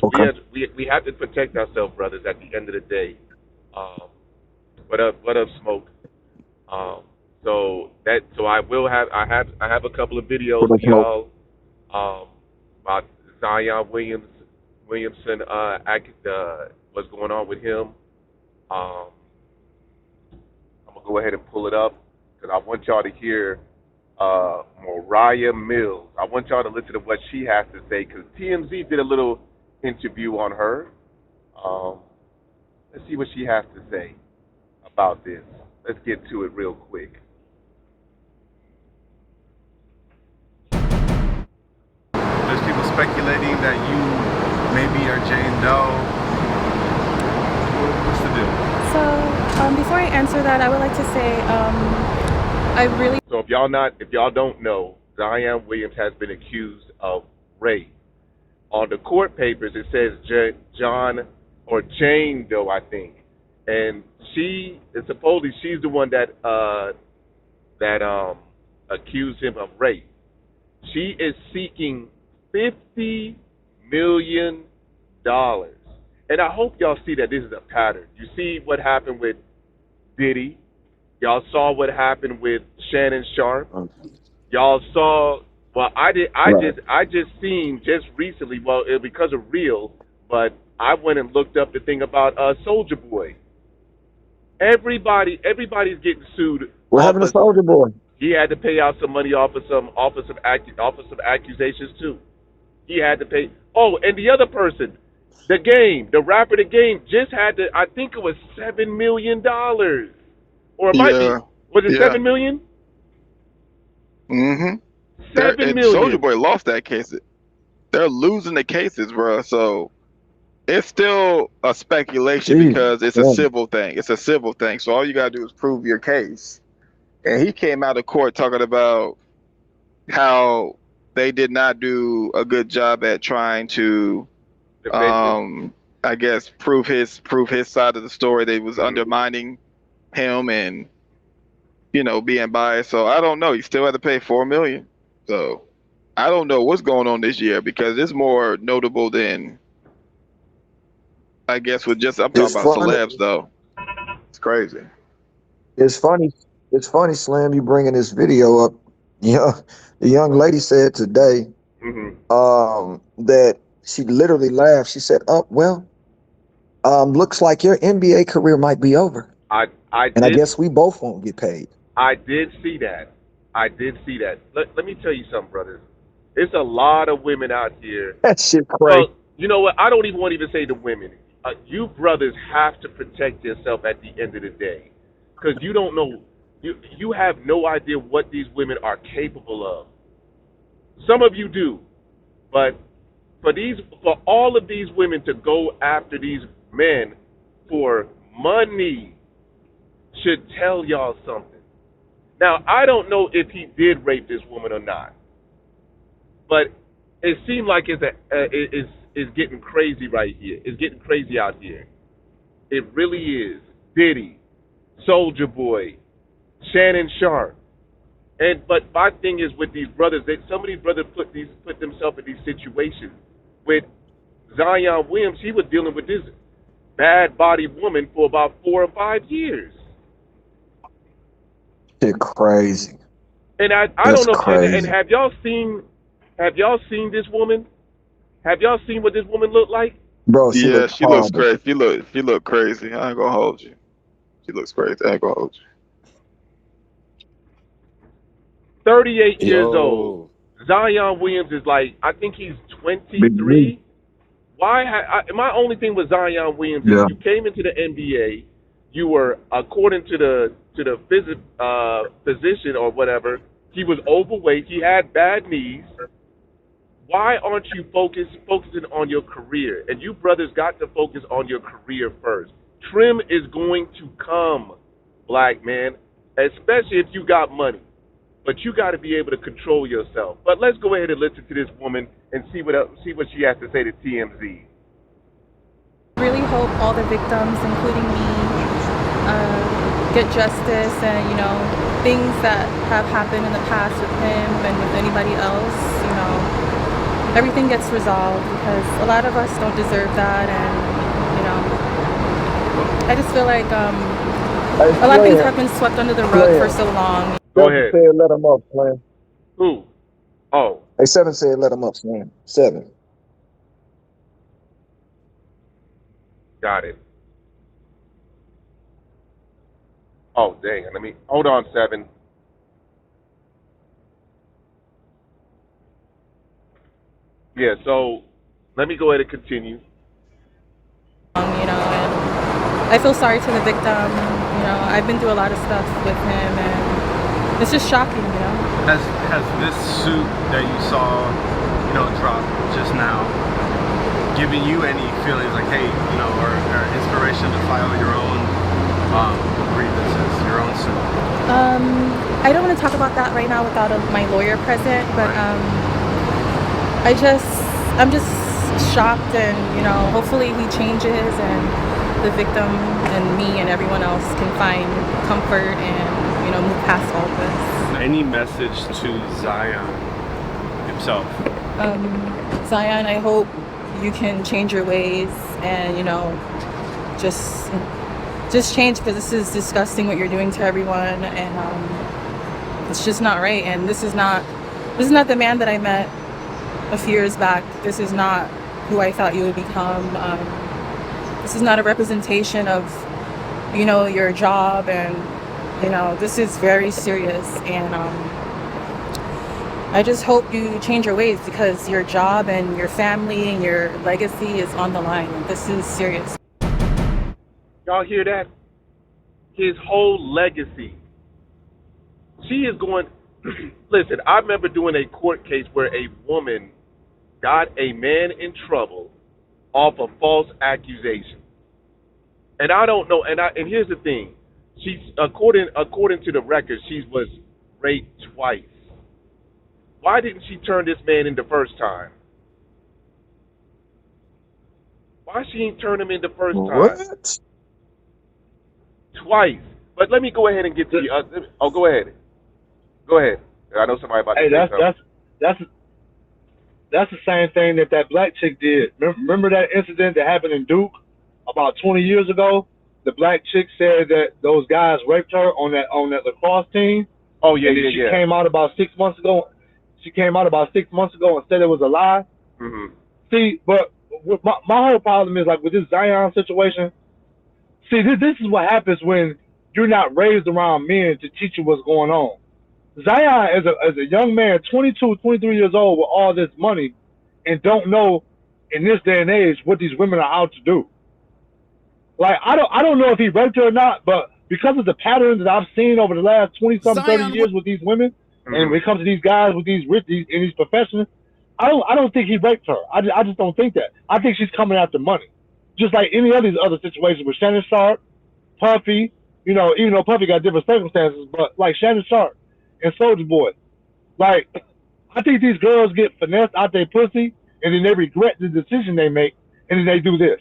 Okay. We have to protect ourselves, brothers. At the end of the day, um, what up, smoke? Um, so I have a couple of videos What up, for Smoke? y'all um, about Zion Williamson, what's going on with him. Um, I'm gonna go ahead and pull it up because I want y'all to hear Mariah Mills. I want y'all to listen to what she has to say because TMZ did a little interview on her. Um, let's see what she has to say about this. Let's get to it real quick. There's people speculating that you maybe are Jane Doe. What's the deal? So, before I answer that, I would like to say I really. So if y'all don't know, Zion Williams has been accused of rape. On the court papers, it says John or Jane Doe, I think, and supposedly she's the one that accused him of rape. She is seeking $50 million, and I hope y'all see that this is a pattern. You see what happened with Diddy. Y'all saw what happened with Shannon Sharp. Y'all saw. Well, I did. Right. I just seen just recently. Well, it, because of real, but I went and looked up the thing about Soldier Boy. Everybody's getting sued What off happened to of. Soldier Boy? He had to pay out some money off of some accusations too. He had to pay. Oh, and the other person, the rapper, the game just had to. I think it was $7 million, or it might be. Yeah, Was it yeah. 7 million? Mm-hmm. They're, Seven and Soldier million. Boy lost that case. They're losing the cases, bro. So it's still a speculation Jesus. because it's a Yeah. civil thing. It's a civil thing. So all you gotta do is prove your case. And he came out of court talking about how they did not do a good job at trying to, Defensive. um, I guess, prove his side of the story. They was Mm-hmm. undermining him and being biased. So I don't know. He still had to pay 4 million. So I don't know what's going on this year because it's more notable than I guess with just I'm talking It's about funny. celebs though. It's crazy. It's funny. It's funny, Slim. You bringing this video up. Yeah, the young lady said today Mm-hmm. that she literally laughed. She said, "Oh well, looks like your NBA career might be over." I I And I did guess we both won't get paid. I did see that. I did see that. Let me tell you something, brothers. It's a lot of women out here. That shit crazy. Well, you know what? I don't even want to even say the women. You brothers have to protect yourself at the end of the day, because you don't know. You have no idea what these women are capable of. Some of you do, but for all of these women to go after these men for money should tell y'all something. Now, I don't know if he did rape this woman or not, but it seemed like it's getting crazy right here. It's getting crazy out here. It really is. Diddy, Soldier Boy, Shannon Sharp, and but my thing is with these brothers, that some of these brothers put themselves in these situations. With Zion Williams, he was dealing with this bad body woman for about 4 or 5 years. Shit crazy. And I That's don't know. And crazy. have y'all seen this woman? Have y'all seen what this woman looked like? Bro, she Yeah, looked she looks horrible. crazy. She look crazy. I ain't gonna hold you. She looks crazy. I ain't gonna hold 38 years old. Yo, Zion Williams is like, I think he's Big Z. 23. My only thing with Zion Williams is Yeah. you came into the NBA, you were according to the physician or whatever, he was overweight, he had bad knees. Why aren't you focusing on your career? And you brothers got to focus on your career first. Trim is going to come, black man, especially if you got money. But you got to be able to control yourself. But let's go ahead and listen to this woman and see what she has to say to TMZ. Really hope all the victims, including me, get justice and, things that have happened in the past with him and with anybody else, everything gets resolved, because a lot of us don't deserve that. And you know, I just feel like Hey, a lot of things have Slim, been swept under the rug for Slim. so long. Go 7 ahead. said let him up, Slim. Who? Oh, Hey, 7 said let him up, Slim. 7. got it. Oh, dang. Let me hold on, 7. Yeah. So let me go ahead and continue. You know, and I feel sorry to the victim. You know, I've been through a lot of stuff with him, and it's just shocking. You know. Has this suit that you saw, drop just now, given you any feelings like, hey, or inspiration to file your own grievances, your own suit? I don't want to talk about that right now without my lawyer present, but I'm just shocked, and hopefully he changes, and the victim and me and everyone else can find comfort and move past all this. Any message to Zion himself? Zion, I hope you can change your ways and just change, because this is disgusting what you're doing to everyone, and it's just not right. And this is not the man that I met a few years back. This is not who I thought you would become. This is not a representation of your job, and this is very serious. And I just hope you change your ways, because your job and your family and your legacy is on the line. This is serious. Y'all hear that? His whole legacy. She is going. Listen, I remember doing a court case where a woman got a man in trouble off a false accusation. And I don't know. And here's the thing. She's according to the record, she was raped twice. Why didn't she turn this man in the first time? Why she ain't turn him in the first time? What? Twice. But let me go ahead and get to the. Go ahead. Go ahead. I know somebody about to say something. That's the same thing that black chick did. Remember that incident that happened in Duke about 20 years ago? The black chick said that those guys raped her on that lacrosse team. Oh yeah, and yeah, she yeah. came out about 6 months ago. She came out about 6 months ago and said it was a lie. Mm-hmm. See, but my whole problem is, like, with this Zion situation. See, this is what happens when you're not raised around men to teach you what's going on. Zion as a young man, 22, 23 years old, with all this money, and don't know in this day and age what these women are out to do. Like, I don't know if he raped her or not, but because of the patterns that I've seen over the last 20-something, 30 years with these women, mm-hmm. and when it comes to these guys with these rich in these professions, I don't think he raped her. I just don't think that. I think she's coming after money, just like any of these other situations with Shannon Sharp, Puffy. Even though Puffy got different circumstances, but like Shannon Sharp and Soulja Boy, like, I think these girls get finessed out their pussy, and then they regret the decision they make, and then they do this.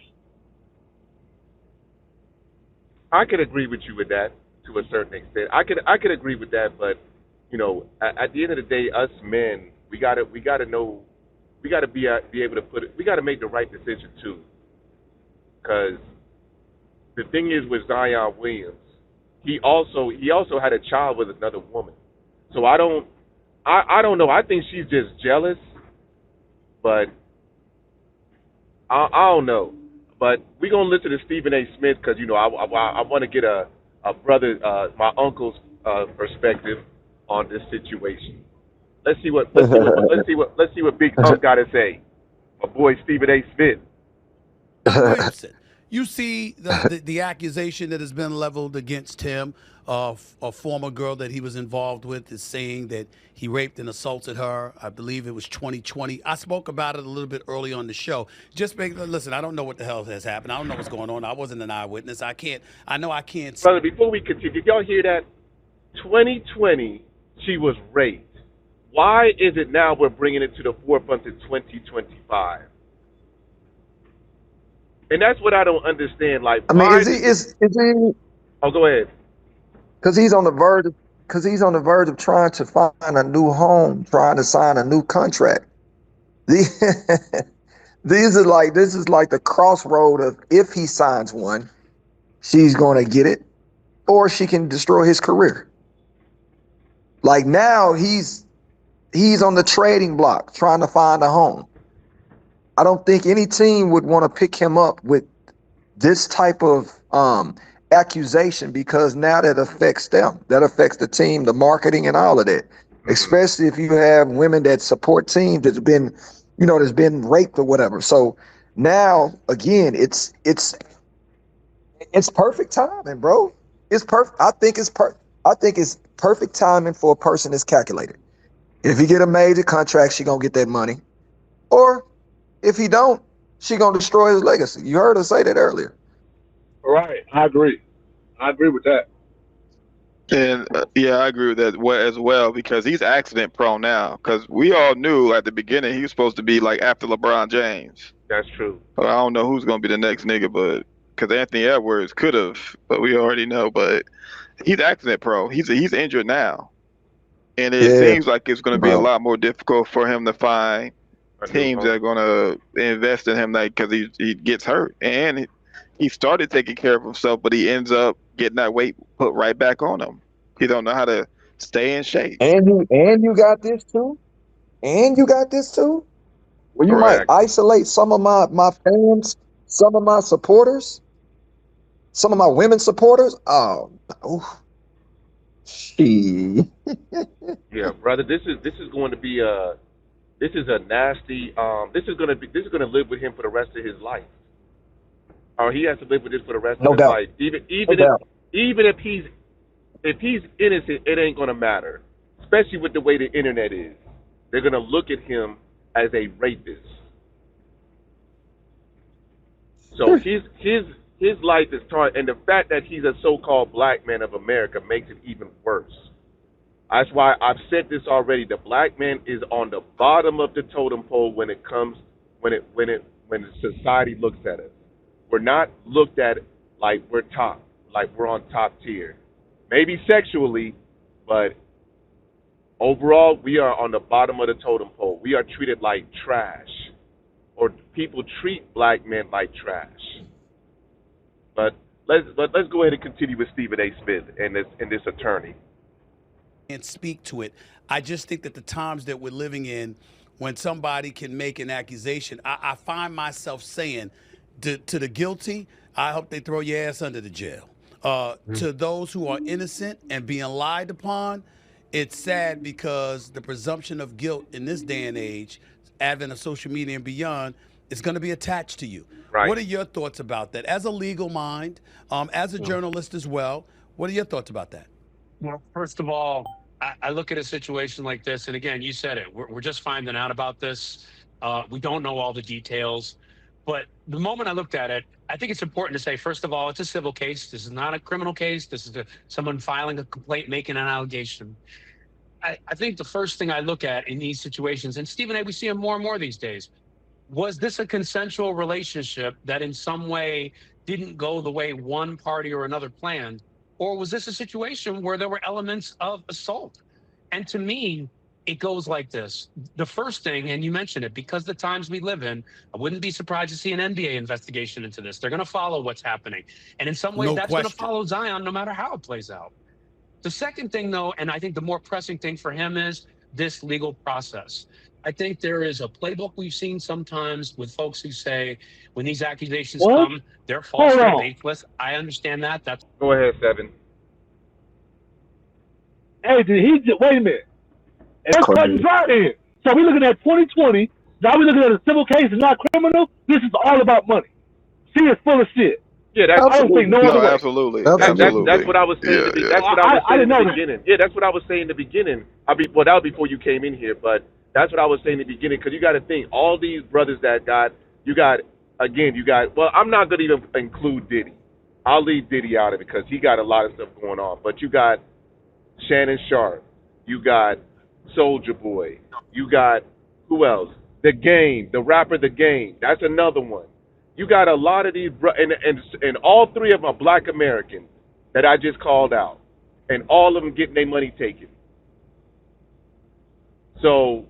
I could agree with you with that to a certain extent. I could agree with that, but at the end of the day, us men, we gotta know, we gotta be able to we gotta make the right decision too. Because the thing is with Zion Williams, he also had a child with another woman. So I don't know. I think she's just jealous, but I don't know. But we're going to listen to Stephen A. Smith, because, I want to get a brother, my uncle's perspective on this situation. Let's see what Big Unc got to say. My boy Stephen A. Smith. Williamson, you see the accusation that has been leveled against him. A former girl that he was involved with is saying that he raped and assaulted her. I believe it was 2020. I spoke about it a little bit early on the show. Listen, I don't know what the hell has happened. I don't know what's going on. I wasn't an eyewitness. I know I can't. Brother, before we continue, did y'all hear that? 2020, she was raped. Why is it now we're bringing it to the forefront in 2025? And that's what I don't understand. Like, I mean, is he? Oh, go ahead. Because he's on the verge of trying to find a new home, trying to sign a new contract. The, this is like the crossroad of if he signs one, she's going to get it, or she can destroy his career. Like now he's on the trading block trying to find a home. I don't think any team would want to pick him up with this type of accusation, because now that affects them, that affects the team, the marketing, and all of that. Especially if you have women that support teams that's been, that's been raped or whatever. So now again, it's perfect timing, bro. It's perfect. I think it's perfect timing for a person that's calculated. If he get a major contract, she gonna get that money, or if he don't, she gonna destroy his legacy. You heard her say that earlier. Right. I agree. I agree with that. And yeah, I agree with that as well, because he's accident prone now. Because we all knew at the beginning he was supposed to be like after LeBron James. That's true. I don't know who's gonna be the next nigga, but because Anthony Edwards could have, but we already know. But he's accident prone. He's injured now, and it seems like it's going to be a lot more difficult for him to find teams that are going to invest in him, like, because he gets hurt, and he started taking care of himself, but he ends up getting that weight put right back on him. He don't know how to stay in shape. And you got this too. And you got this too. Well, you Correct. might isolate some of my fans, some of my supporters, some of my women supporters. Oh, she. Yeah, brother. This is going to be a nasty. This is going to live with him for the rest of his life. Or he has to live with this for the rest No of his doubt. life. Even if he's innocent, it ain't going to matter. Especially with the way the internet is, they're going to look at him as a rapist. So his life is tarred, and the fact that he's a so-called black man of America makes it even worse. That's why I've said this already. The black man is on the bottom of the totem pole when society looks at us. We're not looked at like we're top, like we're on top tier. Maybe sexually, but overall we are on the bottom of the totem pole. We are treated like trash, or people treat black men like trash. But let's go ahead and continue with Stephen A. Smith and this attorney. And speak to it. I just think that the times that we're living in, when somebody can make an accusation, I find myself saying to the guilty, I hope they throw your ass under the jail. To those who are innocent and being lied upon, it's sad, because the presumption of guilt in this day and age, advent of social media and beyond, is going to be attached to you. Right. What are your thoughts about that? As a legal mind, as a journalist as well, what are your thoughts about that? Well, first of all, I look at a situation like this, and again, you said it. We're just finding out about this. We don't know all the details. But the moment I looked at it, I think it's important to say, first of all, it's a civil case. This is not a criminal case. This is someone filing a complaint, making an allegation. I think the first thing I look at in these situations, and Stephen A., we see him more and more these days, was this a consensual relationship that in some way didn't go the way one party or another planned? Or was this a situation where there were elements of assault? And to me, it goes like this. The first thing, and you mentioned it, because the times we live in, I wouldn't be surprised to see an NBA investigation into this. They're going to follow what's happening. And in some ways, that's going to follow Zion no matter how it plays out. The second thing, though, and I think the more pressing thing for him, is this legal process. I think there is a playbook we've seen sometimes with folks who say when these accusations come, they're false and baseless. I understand that. That's Go ahead, Seven. Hey, did he just, wait a minute. Let's cut and dry in. So we're looking at 2020. Now we're looking at a civil case and not criminal. This is all about money. C is full of shit. Yeah, that's I don't think no other way. Absolutely. That's what I was saying. That's what I was saying in the beginning. Yeah, that's what I was saying in the beginning. That was before you came in here, but that's what I was saying in the beginning, because you got to think, all these brothers that well, I'm not going to even include Diddy. I'll leave Diddy out of it because he got a lot of stuff going on. But you got Shannon Sharp. You got Soulja Boy. You got, who else? The Game, the rapper The Game. That's another one. You got a lot of these, and all three of them are black Americans that I just called out. And all of them getting their money taken. So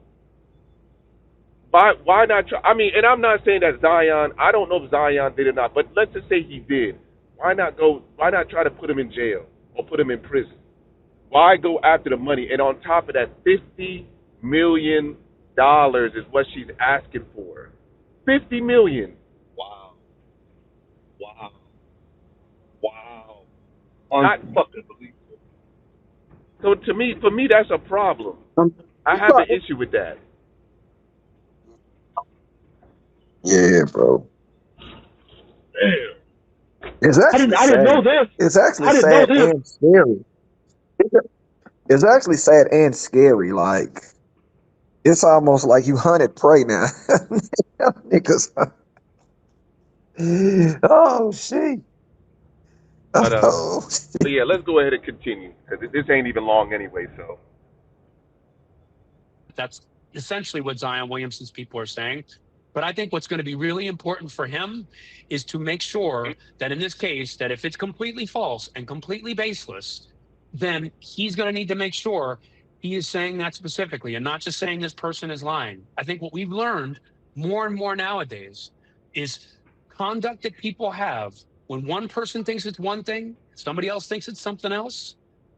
Why not try? I mean, and I'm not saying that Zion. I don't know if Zion did or not, but let's just say he did. Why not go? Why not try to put him in jail or put him in prison? Why go after the money? And on top of that, $50 million is what she's asking for. 50 million. Wow. Wow. Wow. Not, Unfucking believable. so for me, that's a problem. I have an issue with that. Yeah, bro. Damn. It's I actually didn't know sad. this. It's actually I didn't know sad this. and scary. It's actually sad and scary. Like, it's almost like you hunted prey now. Niggas. Oh, shit. But Oh, but yeah, let's go ahead and continue because this ain't even long anyway. So That's essentially what Zion Williamson's people are saying. But I think what's going to be really important for him is to make sure that in this case, that if it's completely false and completely baseless, then he's going to need to make sure he is saying that specifically and not just saying this person is lying. I think what we've learned more and more nowadays is conduct that people have when one person thinks it's one thing, somebody else thinks it's something else.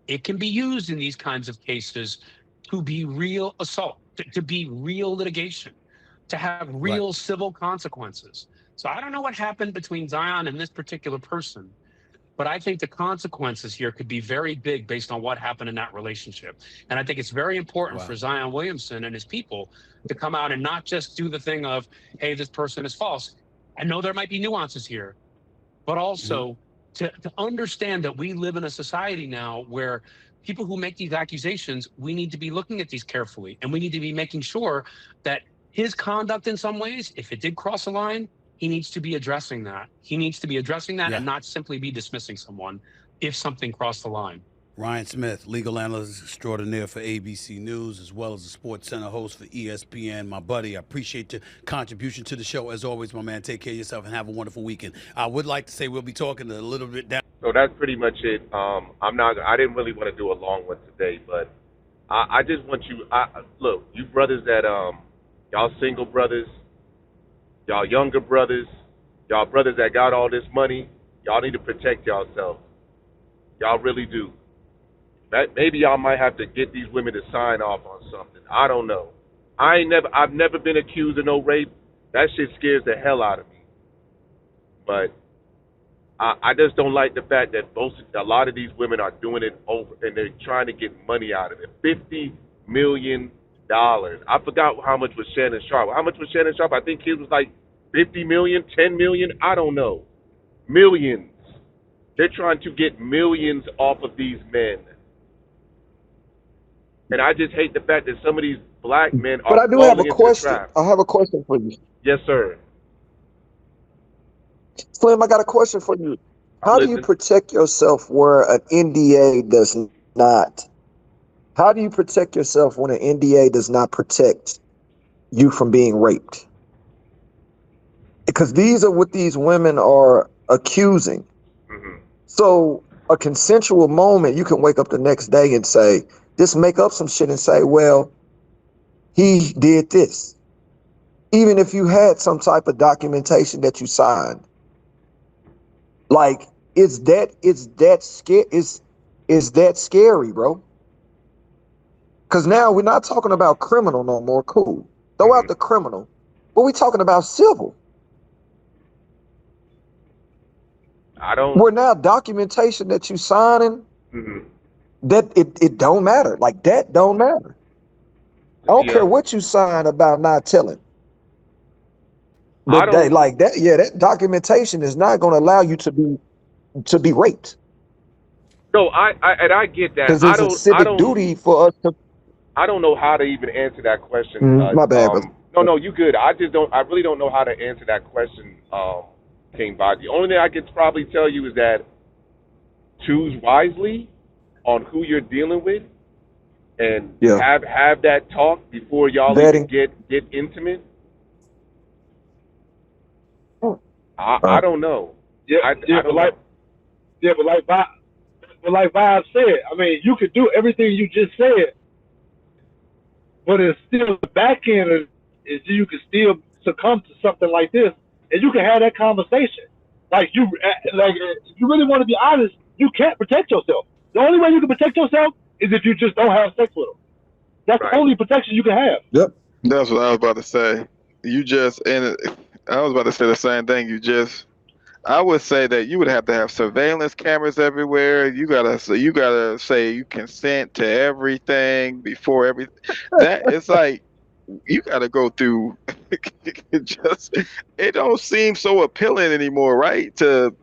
It can be used in these kinds of cases to be real assault, to be real litigation, to have Right. real civil consequences. So I don't know what happened between Zion and this particular person, but I think the consequences here could be very big based on what happened in that relationship. And I think it's very important Wow. for Zion Williamson and his people to come out and not just do the thing of, hey, this person is false. I know there might be nuances here, but also to understand that we live in a society now where people who make these accusations, we need to be looking at these carefully. And we need to be making sure that his conduct in some ways, if it did cross a line, he needs to be addressing that. He needs to be addressing that Yeah. and not simply be dismissing someone if something crossed the line. Ryan Smith, legal analyst extraordinaire for ABC News, as well as a Sports Center host for ESPN. My buddy, I appreciate your contribution to the show. As always, my man, take care of yourself and have a wonderful weekend. I would like to say we'll be talking a little bit down. so that's pretty much it. I didn't really want to do a long one today, but I just want you. Look, you brothers that y'all single brothers, y'all younger brothers, y'all brothers that got all this money, y'all need to protect yourselves. Y'all really do. Maybe y'all might have to get these women to sign off on something. I don't know. I've never been accused of no rape. That shit scares the hell out of me. But I just don't like the fact that a lot of these women are doing it over and they're trying to get money out of it. $50 million. I forgot how much was Shannon Sharp. How much was Shannon Sharp? I think his was like 50 million, 10 million. I don't know. Millions. They're trying to get millions off of these men. And I just hate the fact that some of these black men are but I do have a falling into the question. trap. I have a question for you. Yes, sir. Slim, I got a question for you. How do you Listen. protect yourself where an NDA does not? How do you protect yourself when an NDA does not protect you from being raped? Because these are what these women are accusing. Mm-hmm. So a consensual moment, you can wake up the next day and say, just make up some shit and say, well, he did this. Even if you had some type of documentation that you signed. Like, is that scary, bro? Because now we're not talking about criminal no more. Cool. Throw out the criminal. But we're talking about civil. Where now documentation that you signing, that it don't matter. Like, that don't matter. I don't care what you sign about not telling. But that documentation is not going to allow you to be raped. No, I get that. Because there's a civic duty for us to. I don't know how to even answer that question. My bad, brother. No, you good. I really don't know how to answer that question, King Bob. The only thing I could probably tell you is that choose wisely on who you're dealing with, and have that talk before y'all even get intimate. I don't know. But like Bob said, I mean, you could do everything you just said, but it's still the back end is you can still succumb to something like this, and you can have that conversation. Like if you really want to be honest, you can't protect yourself. The only way you can protect yourself is if you just don't have sex with them. That's the only protection you can have. Yep. That's what I was about to say. I was about to say the same thing. I would say that you would have to have surveillance cameras everywhere. You gotta say you consent to everything before everything. That it's like you gotta go through. It don't seem so appealing anymore, right? To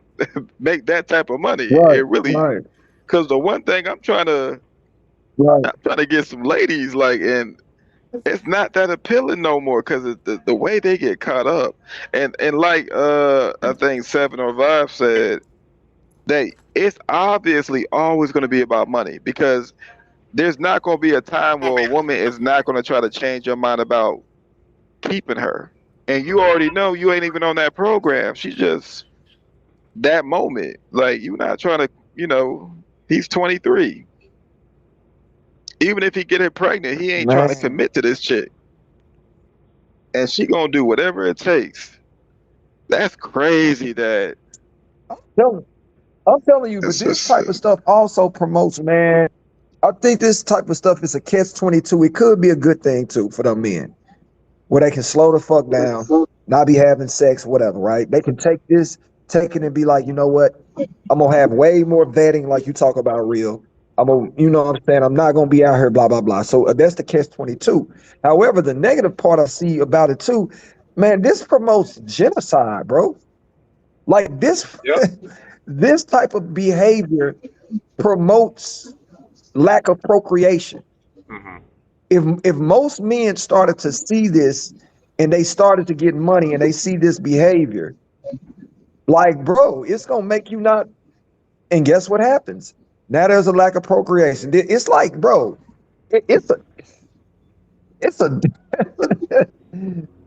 make that type of money. Right. It really, Right. because the one thing I'm trying to get some ladies and it's not that appealing no more because the way they get caught up and like I think Seven or Vive said that it's obviously always going to be about money because there's not going to be a time where a woman is not going to try to change your mind about keeping her, and you already know you ain't even on that program. She's just that moment. Like you're not trying to, he's 23. Even if he get her pregnant, he ain't trying to commit to this chick. And she gonna do whatever it takes. That's crazy that I'm telling you, but this type of stuff also promotes, man. I think this type of stuff is a catch-22. It could be a good thing too for them men, where they can slow the fuck down, not be having sex, whatever, right? They can take it and be like, you know what? I'm gonna have way more vetting, like you talk about, real. I'm gonna, you know what I'm saying? I'm not gonna be out here, blah, blah, blah. So that's the catch-22. However, the negative part I see about it too, man, this promotes genocide, bro. Like this, this type of behavior promotes lack of procreation. If most men started to see this and they started to get money and they see this behavior, like, bro, it's gonna make you not. And guess what happens? Now there's a lack of procreation. It's like, bro, it's a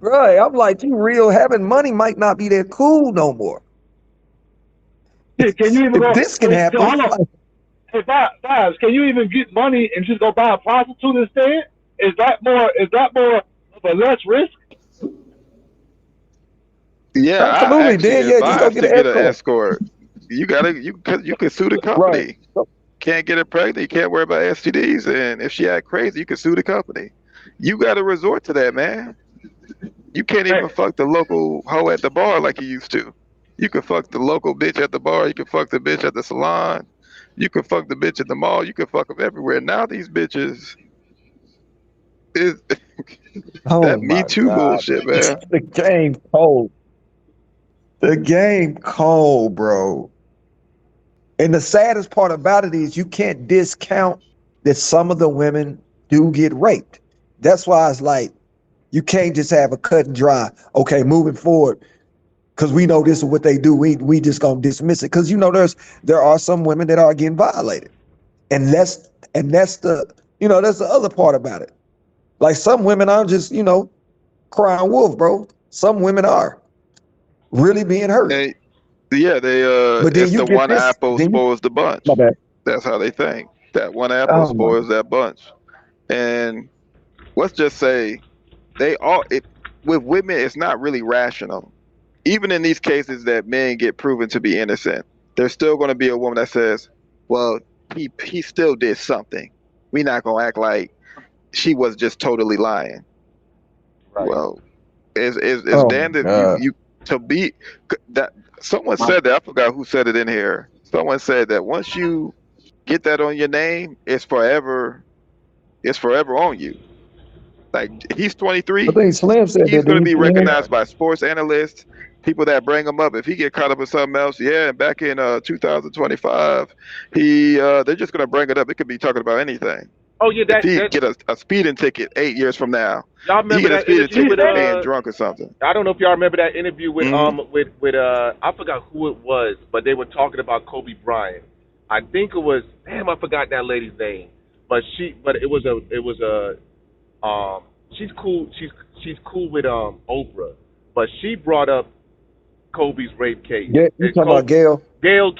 bro. I'm like, you real, having money might not be that cool no more. Can you even If go? this can happen, Hold on. Hey, Vibes, can you even get money and just go buy a prostitute instead? Is that more of a less risk? Yeah, absolutely. I actually Then yeah, just go advise get to an get an escort. escort. You can sue the company. Right. Can't get her pregnant. You can't worry about STDs, and if she act crazy, you can sue the company. You got to resort to that, man. You can't even fuck the local hoe at the bar like you used to. You can fuck the local bitch at the bar. You can fuck the bitch at the salon. You can fuck the bitch at the mall. You can fuck them everywhere. Now these bitches is that Me Too bullshit, man. The game cold. The game cold, bro. And the saddest part about it is you can't discount that some of the women do get raped. That's why it's like you can't just have a cut and dry. Okay, moving forward, because we know this is what they do. We just gonna dismiss it because there are some women that are getting violated, and that's the that's the other part about it. Like some women are just crying wolf, bro. Some women are really being hurt. But it's the one apple spoils the bunch. My bad. That's how they think. That one apple spoils that bunch. And let's just say with women, it's not really rational. Even in these cases that men get proven to be innocent, there's still going to be a woman that says, well, he still did something. We're not going to act like she was just totally lying. Right. Well, it's damned if you to be that. Someone said that. I forgot who said it in here. Someone said that once you get that on your name, it's forever on you. Like he's 23. I think Slim said he's going to be recognized by sports analysts, people that bring him up. If he get caught up in something else, back in 2025, they're just going to bring it up. It could be talking about anything. Oh yeah, if he get a speeding ticket 8 years from now, y'all remember he get a speeding ticket for being drunk or something. I don't know if y'all remember that interview with I forgot who it was, but they were talking about Kobe Bryant. I think it was I forgot that lady's name, but it was she's cool. She's cool with Oprah, but she brought up Kobe's rape case. Yeah, you talking about Gail? Gail.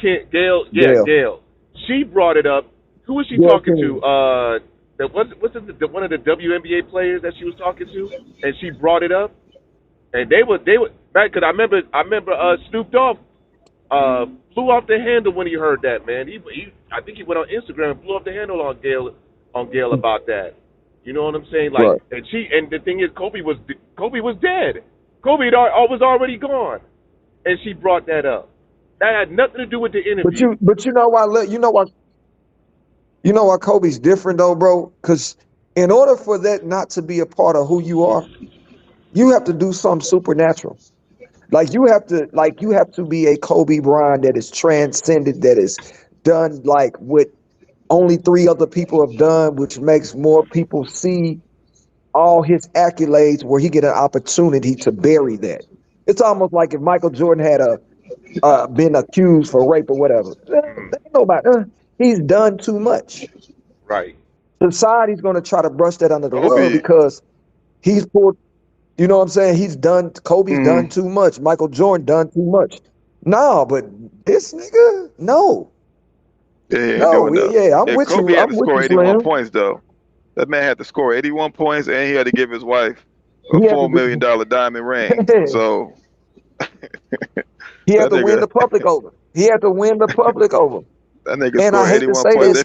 She brought it up. Who was she talking to? that what's it, one of the WNBA players that she was talking to, and she brought it up, and they were man, because I remember Snoop Dogg flew off the handle when he heard that, man. He I think he went on Instagram and blew off the handle on Gail about that. You know what I'm saying? Like, Right. and the thing is, Kobe was dead. Kobe was already gone, and she brought that up. That had nothing to do with the interview. But you know why? You know why Kobe's different though, bro? Because in order for that not to be a part of who you are, you have to do something supernatural. Like you have to be a Kobe Bryant that is transcended, that is done like what only 3 other people have done, which makes more people see all his accolades where he get an opportunity to bury that. It's almost like if Michael Jordan had been accused for rape or whatever. Nobody. He's done too much. Right. Society's going to try to brush that under the rug Kobe. because he's pulled. You know what I'm saying? He's done. Kobe's done too much. Michael Jordan done too much. No, but this nigga, no. Yeah, he ain't No, doing nothing. yeah, I'm Yeah, with Kobe you. had I'm to with score you, 81 Slim. points though. That man had to score 81 points, and he had to give his wife a He had $4 to million diamond ring. do, So he had that to win nigga, the public over. He had to win the public over. that nigga And I scored hate to 81 say points. this,